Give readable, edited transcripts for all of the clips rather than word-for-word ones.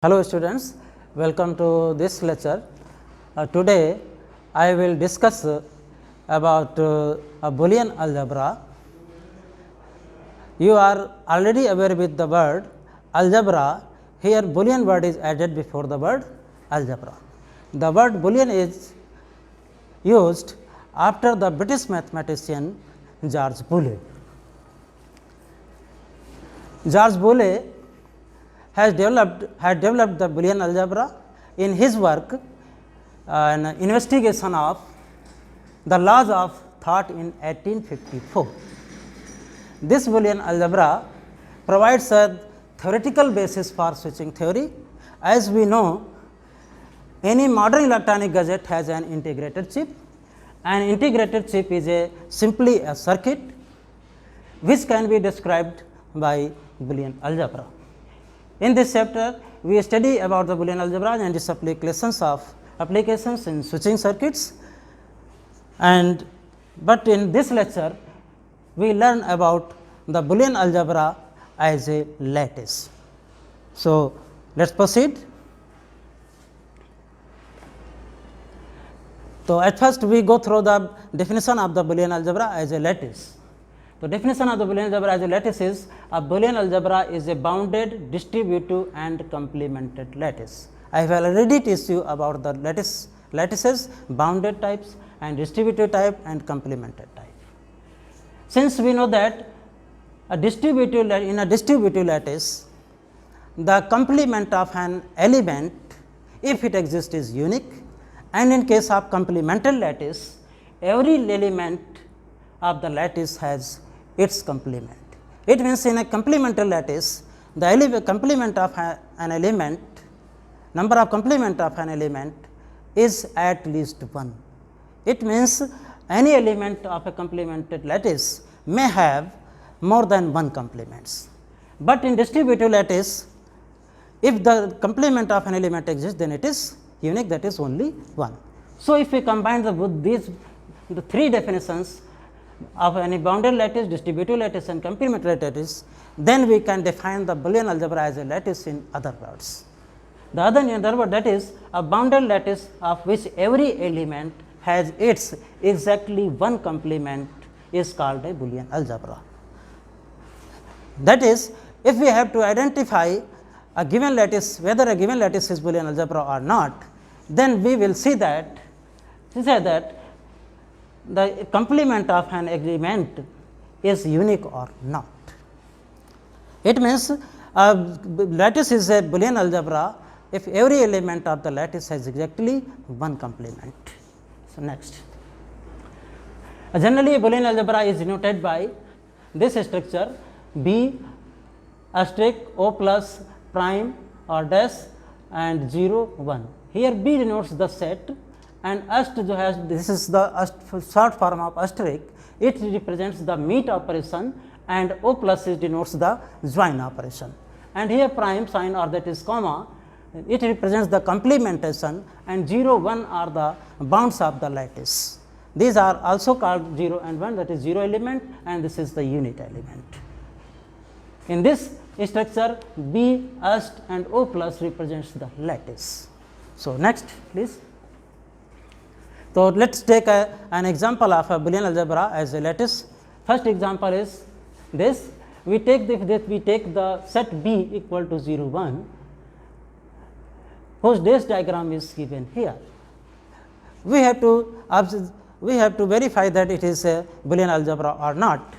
Hello students, welcome to this lecture. Today I will discuss about a Boolean algebra. You are already aware with the word algebra. Here Boolean word is added before the word algebra. The word Boolean is used after the British mathematician George Boole. George Boole had developed the Boolean algebra in his work an investigation of the laws of thought in 1854. This Boolean algebra provides a theoretical basis for switching theory. As we know, any modern electronic gadget has an integrated chip. An integrated chip is simply a circuit which can be described by Boolean algebra. In this chapter, we study about the Boolean algebra and its applications in switching circuits, but in this lecture we learn about the Boolean algebra as a lattice. So, let us proceed. So, at first we go through the definition of the Boolean algebra as a lattice. The definition of the Boolean algebra as a lattice is a Boolean algebra is a bounded, distributive and complemented lattice. I have already taught you about the lattices, bounded types and distributive type and complemented type. Since we know that in a distributive lattice, the complement of an element, if it exists, is unique, and in case of complementary lattice, every element of the lattice has its complement. It means in a complementary lattice, the complement of an element, number of complement of an element is at least 1. It means any element of a complemented lattice may have more than 1 complements. But in distributive lattice, if the complement of an element exists, then it is unique, that is only 1. So, if we combine the three definitions of any bounded lattice, distributive lattice and complementary lattice, then we can define the Boolean algebra as a lattice in other words. In other word, that is a bounded lattice of which every element has its exactly 1 complement is called a Boolean algebra. That is, if we have to identify a given lattice, whether a given lattice is Boolean algebra or not, then we will see that the complement of an element is unique or not. It means a lattice is a Boolean algebra if every element of the lattice has exactly 1 complement. So, next, generally a Boolean algebra is denoted by this structure B asterisk O plus prime or dash and 0 1. Here B denotes the set and this is the short form of asterisk, it represents the meet operation and O plus denotes the join operation, and here prime sign or that is comma, it represents the complementation and 0 1 are the bounds of the lattice. These are also called 0 and 1, that is 0 element and this is the unit element. In this structure B ast and O plus represents the lattice. So, next please. So, let us take an example of a Boolean algebra as a lattice. First example is this, we take the set B equal to 0 1 whose dash diagram is given here. We have to verify that it is a Boolean algebra or not.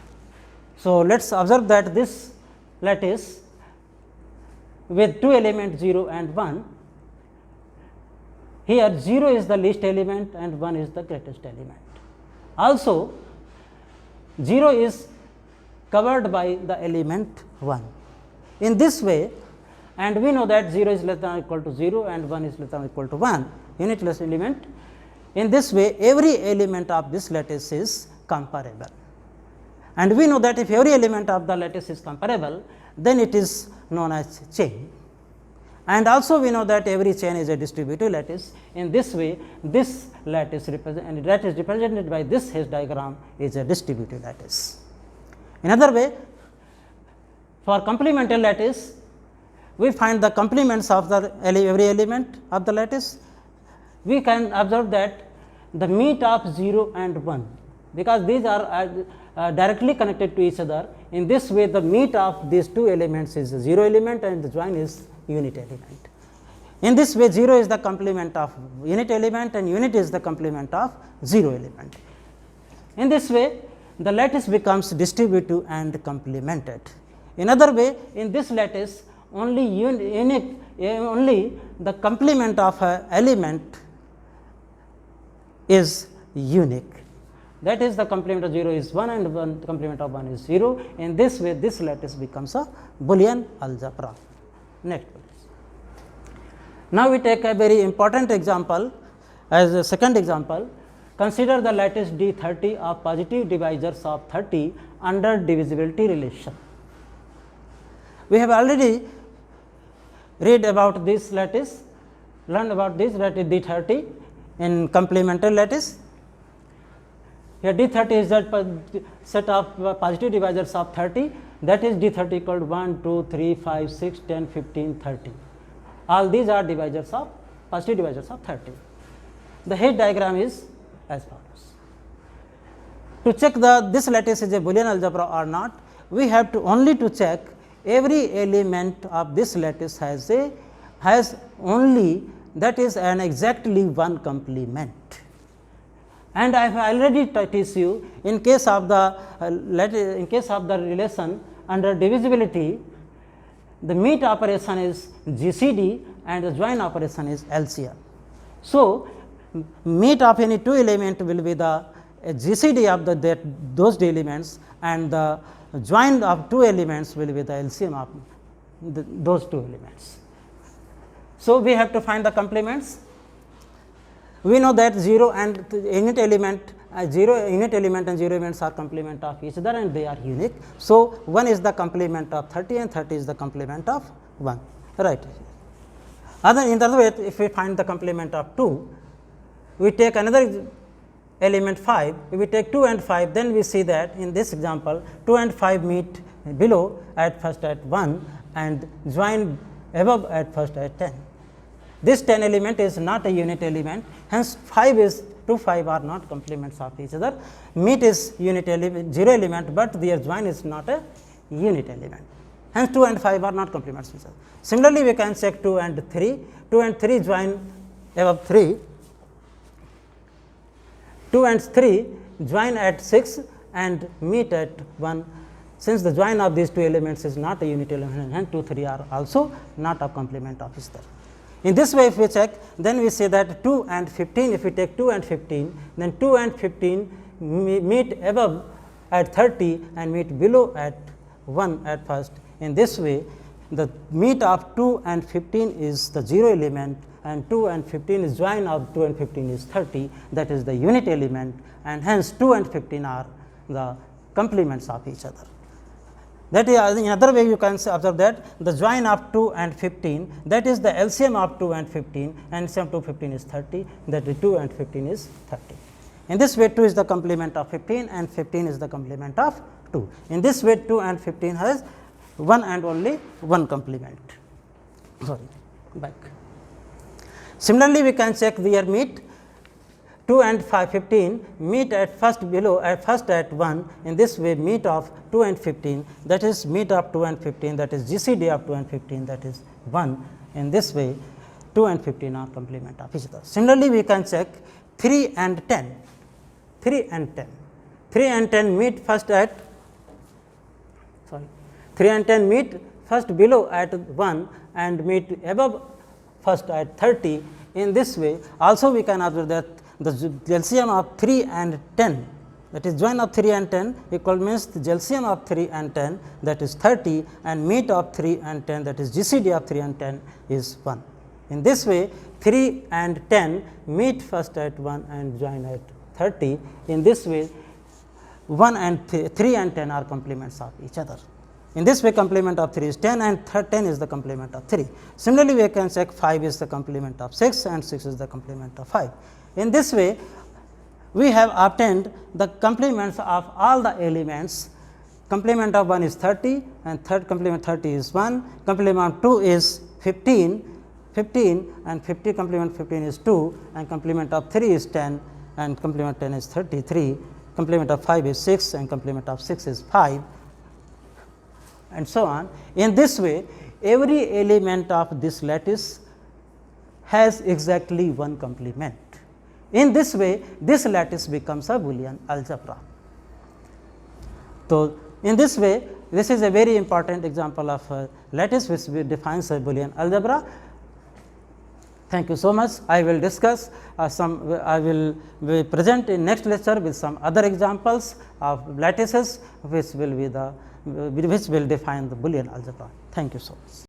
So, let us observe that this lattice with 2 elements 0 and 1, here 0 is the least element and 1 is the greatest element. Also 0 is covered by the element 1. In this way, and we know that 0 is less than or equal to 0 and 1 is less than or equal to 1, unitless element. In this way, every element of this lattice is comparable. And we know that if every element of the lattice is comparable, then it is known as chain. And also we know that every chain is a distributive lattice. In this way, this lattice represented by this Hess diagram is a distributive lattice. In other way, for complementary lattice, we find the complements of the every element of the lattice. We can observe that the meet of 0 and 1, because these are directly connected to each other. In this way, the meet of these two elements is a 0 element and the join is unit element. In this way, 0 is the complement of unit element and unit is the complement of 0 element. In this way, the lattice becomes distributive and complemented. In other way, in this lattice, only only the complement of a element is unique. That is, the complement of 0 is 1 and one complement of 1 is 0. In this way, this lattice becomes a Boolean algebra. Next. Now, we take a very important example as a second example. Consider the lattice D30 of positive divisors of 30 under divisibility relation. We have already read about this lattice, learned about this lattice D30 in complementary lattice. Here D30 is that set of positive divisors of 30, that is D30 equal to 1, 2, 3, 5, 6, 10, 15, 30. All these are divisors of positive divisors of 30. The head diagram is as follows. To check this lattice is a Boolean algebra or not, we have to only to check every element of this lattice has only, that is an exactly one complement. And I have already taught you in case of the relation under divisibility, the meet operation is GCD and the join operation is LCM. So, meet of any two element will be the GCD of those elements and the join of two elements will be the LCM of those two elements. So, we have to find the complements. We know that 0 and unit element 0 unit element and 0 elements are complement of each other and they are unique. So, 1 is the complement of 30 and 30 is the complement of 1, right. In the other way, if we find the complement of 2, we take another element 5, if we take 2 and 5, then we see that in this example 2 and 5 meet below at first at 1 and join above at first at 10. This 10 element is not a unit element, hence 5 is 2, 5 are not complements of each other. Meet is unit element 0 element, but their join is not a unit element, hence 2 and 5 are not complements of each other. Similarly, we can check 2 and 3, 2 and 3 join above 3, 2 and 3 join at 6 and meet at 1. Since the join of these two elements is not a unit element, and 2, 3 are also not a complement of each other. In this way, if we check, then we say that 2 and 15, if we take 2 and 15, then 2 and 15 meet above at 30 and meet below at 1 at first. In this way, the meet of 2 and 15 is the 0 element and 2 and 15 is join of 2 and 15 is 30, that is the unit element, and hence 2 and 15 are the complements of each other. That is, in other way you can observe that the join of 2 and 15, that is the LCM of 2 and 15 and LCM of 2 15 is 30, that is 2 and 15 is 30. In this way 2 is the complement of 15 and 15 is the complement of 2. In this way 2 and 15 has one and only one complement. Sorry, back. Similarly, we can check their meet. 2 and 15 meet at first below at first at 1. In this way, meet of 2 and 15, that is meet of 2 and 15, that is GCD of 2 and 15, that is 1. In this way, 2 and 15 are complement of each other. Similarly, we can check 3 and 10, 3 and 10, 3 and 10 meet first at 3 and 10 meet first below at 1 and meet above first at 30. In this way, also we can observe that the LCM of 3 and 10, that is join of 3 and 10 equal means the LCM of 3 and 10, that is 30, and meet of 3 and 10, that is GCD of 3 and 10 is 1. In this way, 3 and 10 meet first at 1 and join at 30. In this way, 1 and 3 and 10 are complements of each other. In this way, complement of 3 is 10 and 10 is the complement of 3. Similarly, we can check 5 is the complement of 6 and 6 is the complement of 5. In this way, we have obtained the complements of all the elements complement of 1 is 30 and third complement 30 is 1, complement of 2 is 15 and 50 complement 15 is 2 and complement of 3 is 10 and complement 10 is 33, complement of 5 is 6 and complement of 6 is 5 and so on. In this way, every element of this lattice has exactly one complement. In this way, this lattice becomes a Boolean algebra. So, in this way, this is a very important example of a lattice which defines a Boolean algebra. Thank you so much. I will discuss I will be present in next lecture with some other examples of lattices which will be which will define the Boolean algebra. Thank you so much.